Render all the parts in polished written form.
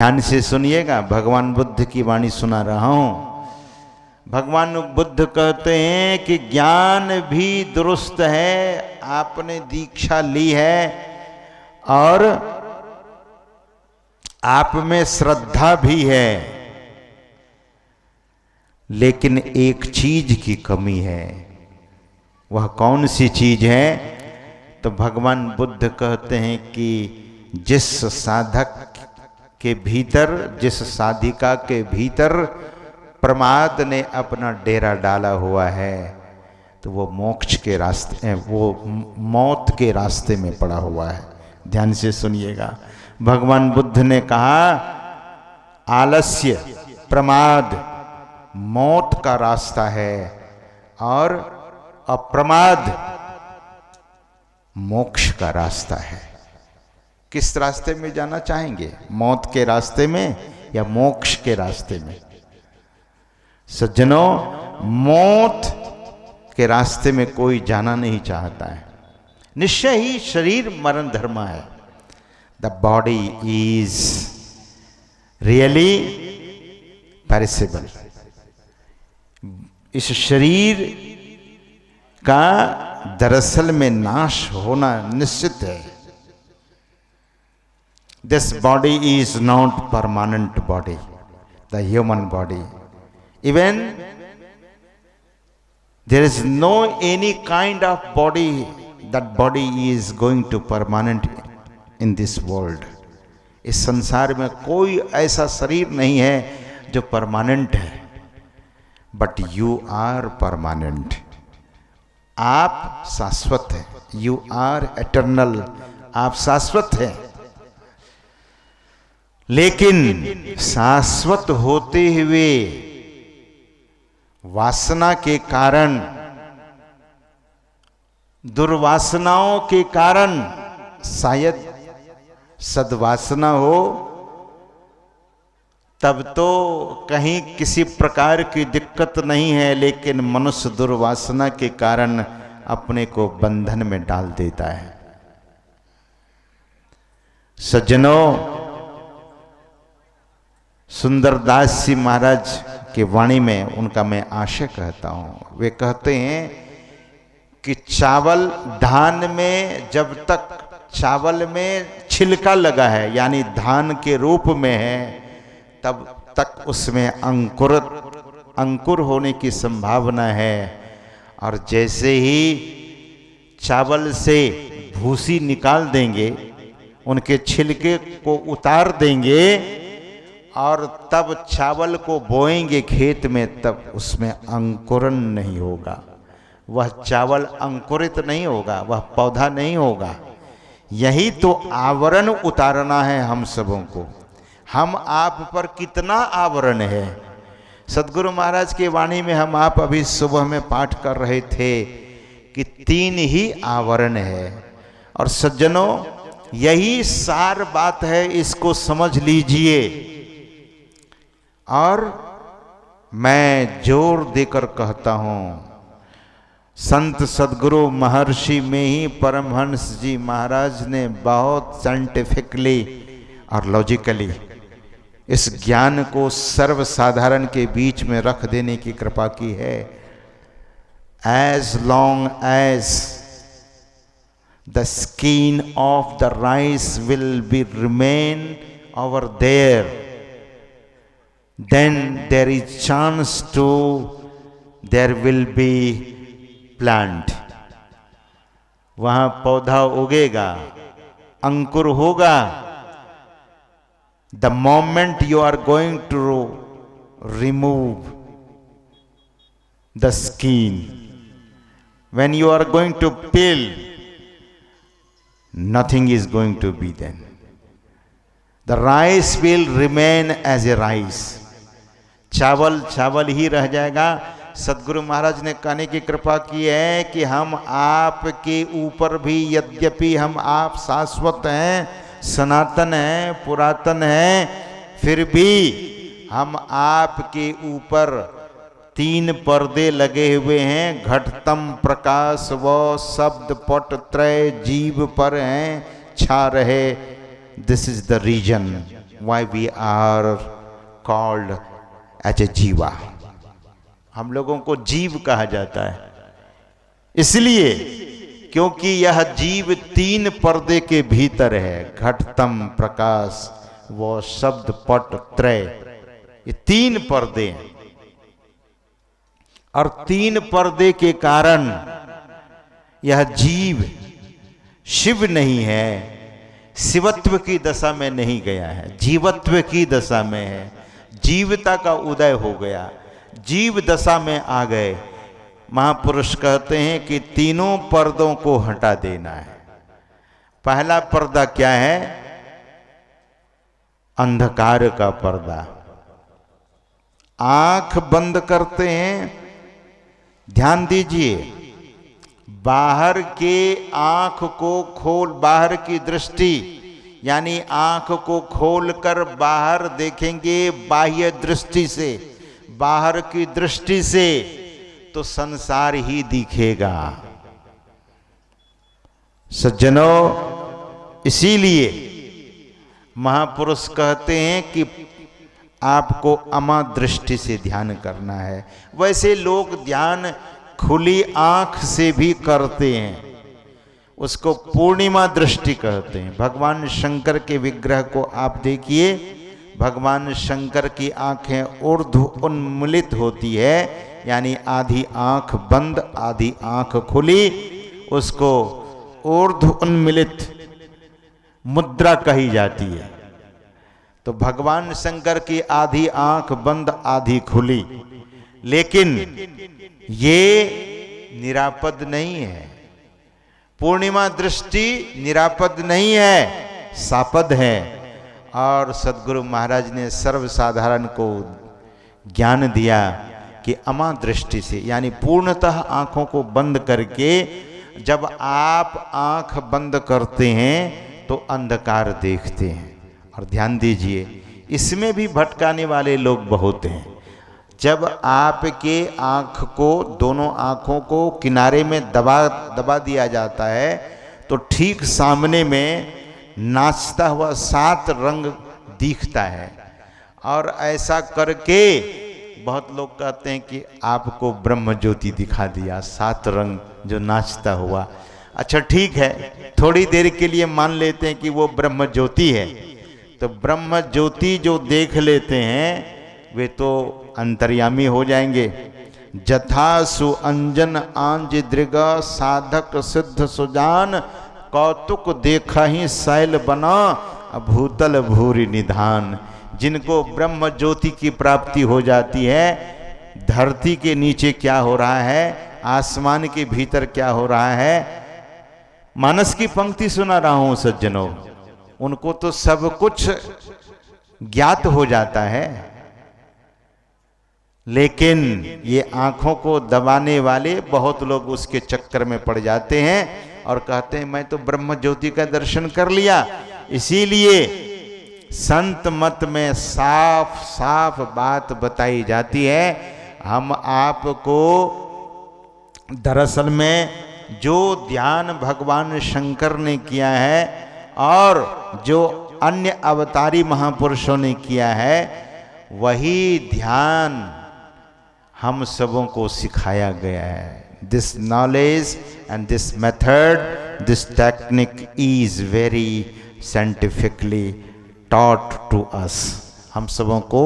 ध्यान से सुनिएगा, भगवान बुद्ध की वाणी सुना रहा हूं। भगवान बुद्ध कहते हैं कि ज्ञान भी दुरुस्त है, आपने दीक्षा ली है और आप में श्रद्धा भी है, लेकिन एक चीज की कमी है। वह कौन सी चीज है? तो भगवान बुद्ध कहते हैं कि जिस साधक के भीतर, जिस साधिका के भीतर प्रमाद ने अपना डेरा डाला हुआ है, तो वो मोक्ष के रास्ते, वो मौत के रास्ते में पड़ा हुआ है। ध्यान से सुनिएगा, भगवान बुद्ध ने कहा आलस्य, प्रमाद मौत का रास्ता है और अप्रमाद मोक्ष का रास्ता है। किस रास्ते में जाना चाहेंगे? मौत के रास्ते में या मोक्ष के रास्ते में? सज्जनों, मौत के रास्ते में कोई जाना नहीं चाहता है। निश्चय ही शरीर मरण धर्म है। The body is really perishable. इस शरीर का दरअसल में नाश होना निश्चित है। This body is not permanent body, the human body. Even there is no any kind of body, that body is going to permanent in this world. इस संसार में कोई ऐसा शरीर नहीं है जो परमानेंट है, बट यू आर परमानेंट। आप शाश्वत हैं, यू आर एटर्नल, आप शाश्वत हैं। लेकिन शाश्वत होते हुए वासना के कारण, दुर्वासनाओं के कारण, शायद सद्वासना हो तब तो कहीं किसी प्रकार की दिक्कत नहीं है, लेकिन मनुष्य दुर्वासना के कारण अपने को बंधन में डाल देता है। सज्जनों, सुंदरदास जी महाराज के वाणी में उनका मैं आशय कहता हूं। वे कहते हैं कि चावल, धान में जब तक चावल में छिलका लगा है, यानी धान के रूप में है, तब तक उसमें अंकुर होने की संभावना है। और जैसे ही चावल से भूसी निकाल देंगे, उनके छिलके को उतार देंगे और तब चावल को बोएंगे खेत में, तब उसमें अंकुरन नहीं होगा। वह चावल अंकुरित नहीं होगा, वह पौधा नहीं होगा। यही तो आवरण उतारना है हम सबों को। हम आप पर कितना आवरण है। सद्गुरु महाराज की वाणी में हम आप अभी सुबह में पाठ कर रहे थे कि 3 ही आवरण है। और सज्जनों, यही सार बात है, इसको समझ लीजिए। और मैं जोर देकर कहता हूं, संत सद्गुरु महर्षि में ही परमहंस जी महाराज ने बहुत साइंटिफिकली और लॉजिकली इस ज्ञान को सर्वसाधारण के बीच में रख देने की कृपा की है। As long as the skin of the rice will be remain over there, then there is chance to there will be plant। वहां पौधा उगेगा, अंकुर होगा। the moment you are going to remove the skin, when you are going to peel, nothing is going to be then. The rice will remain as a rice। चावल चावल ही रह जाएगा। सद्गुरु महाराज ने कहने की कृपा की है कि हम आपके ऊपर भी, यद्यपि हम आप शाश्वत हैं, सनातन हैं, पुरातन हैं, फिर भी हम आपके ऊपर 3 पर्दे लगे हुए हैं। घटतम प्रकाश व शब्द पट त्रय जीव पर हैं छा रहे। This is the reason why we are called as a जीवा। हम लोगों को जीव कहा जाता है इसलिए क्योंकि यह जीव तीन पर्दे के भीतर है, घटतम प्रकाश वो शब्द पट त्रय, ये तीन पर्दे हैं। और तीन पर्दे के कारण यह जीव शिव नहीं है, शिवत्व की दशा में नहीं गया है, जीवत्व की दशा में है। जीवता का उदय हो गया, जीव दशा में आ गए। महापुरुष कहते हैं कि तीनों पर्दों को हटा देना है। पहला पर्दा क्या है? अंधकार का पर्दा। आंख बंद करते हैं, ध्यान दीजिए, बाहर के आंख को खोल, बाहर की दृष्टि यानी आंख को खोलकर बाहर देखेंगे बाह्य दृष्टि से, बाहर की दृष्टि से, तो संसार ही दिखेगा। सज्जनों, इसीलिए महापुरुष कहते हैं कि आपको अमा दृष्टि से ध्यान करना है। वैसे लोग ध्यान खुली आंख से भी करते हैं, उसको पूर्णिमा दृष्टि कहते हैं। भगवान शंकर के विग्रह को आप देखिए, भगवान शंकर की आंखें ऊर्ध्व उन्मीलित होती है, यानी आधी आंख बंद आधी आंख खुली, उसको ऊर्ध्व उन्मीलित मुद्रा कही जाती है। तो भगवान शंकर की आधी आंख बंद आधी खुली, लेकिन ये निरापद नहीं है। पूर्णिमा दृष्टि निरापद नहीं है, सापद है। और सद्गुरु महाराज ने सर्वसाधारण को ज्ञान दिया कि अमा दृष्टि से, यानी पूर्णतः आंखों को बंद करके, जब आप आंख बंद करते हैं तो अंधकार देखते हैं। और ध्यान दीजिए, इसमें भी भटकाने वाले लोग बहुत हैं। जब आपके आंख को, दोनों आंखों को किनारे में दबा दिया जाता है, तो ठीक सामने में नाचता हुआ 7 रंग दिखता है। और ऐसा करके बहुत लोग कहते हैं कि आपको ब्रह्म ज्योति दिखा दिया, 7 रंग जो नाचता हुआ। अच्छा ठीक है, थोड़ी देर के लिए मान लेते हैं कि वो ब्रह्म ज्योति है। तो ब्रह्म ज्योति जो देख लेते हैं वे तो अंतर्यामी हो जाएंगे। जथा सु अंजन आंज दृग साधक सिद्ध सुजान, कौतुक देखा ही शैल बना भूतल भूरि निधान। जिनको ब्रह्म ज्योति की प्राप्ति हो जाती है, धरती के नीचे क्या हो रहा है, आसमान के भीतर क्या हो रहा है, मानस की पंक्ति सुना रहा हूं सज्जनों, उनको तो सब कुछ ज्ञात हो जाता है। लेकिन ये आंखों को दबाने वाले बहुत लोग उसके चक्कर में पड़ जाते हैं और कहते हैं मैं तो ब्रह्म ज्योति का दर्शन कर लिया। इसीलिए संत मत में साफ साफ बात बताई जाती है, हम आपको दरअसल में जो ध्यान भगवान शंकर ने किया है और जो अन्य अवतारी महापुरुषों ने किया है, वही ध्यान हम सबों को सिखाया गया है। This knowledge and this method, this technique is very scientifically taught to us, हम सबों को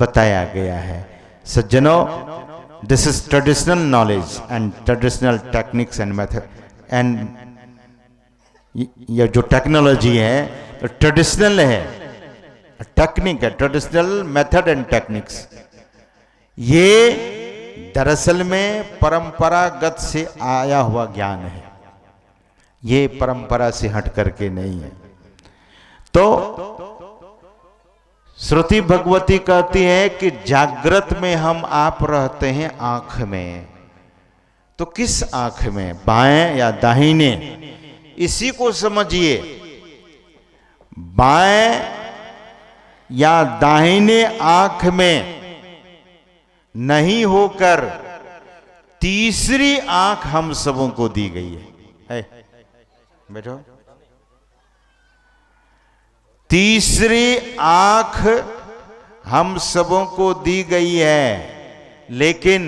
बताया गया है। सज्जनों, this is traditional knowledge and traditional techniques and method, and ये जो टेक्नोलॉजी है तो ट्रेडिशनल है, टेक्निक है, ट्रेडिशनल मेथड एंड टेक्निक्स। ये दरअसल में परंपरागत से आया हुआ ज्ञान है, ये परंपरा से हट करके नहीं है। तो श्रुति भगवती कहती है कि जागृत में हम आप रहते हैं आंख में, तो किस आंख में, बाएं या दाहिने, इसी को समझिए। बाएं या दाहिने आंख में नहीं होकर तीसरी आंख हम सबों को दी गई है। बैठो। तीसरी आंख हम सबों को दी गई है, लेकिन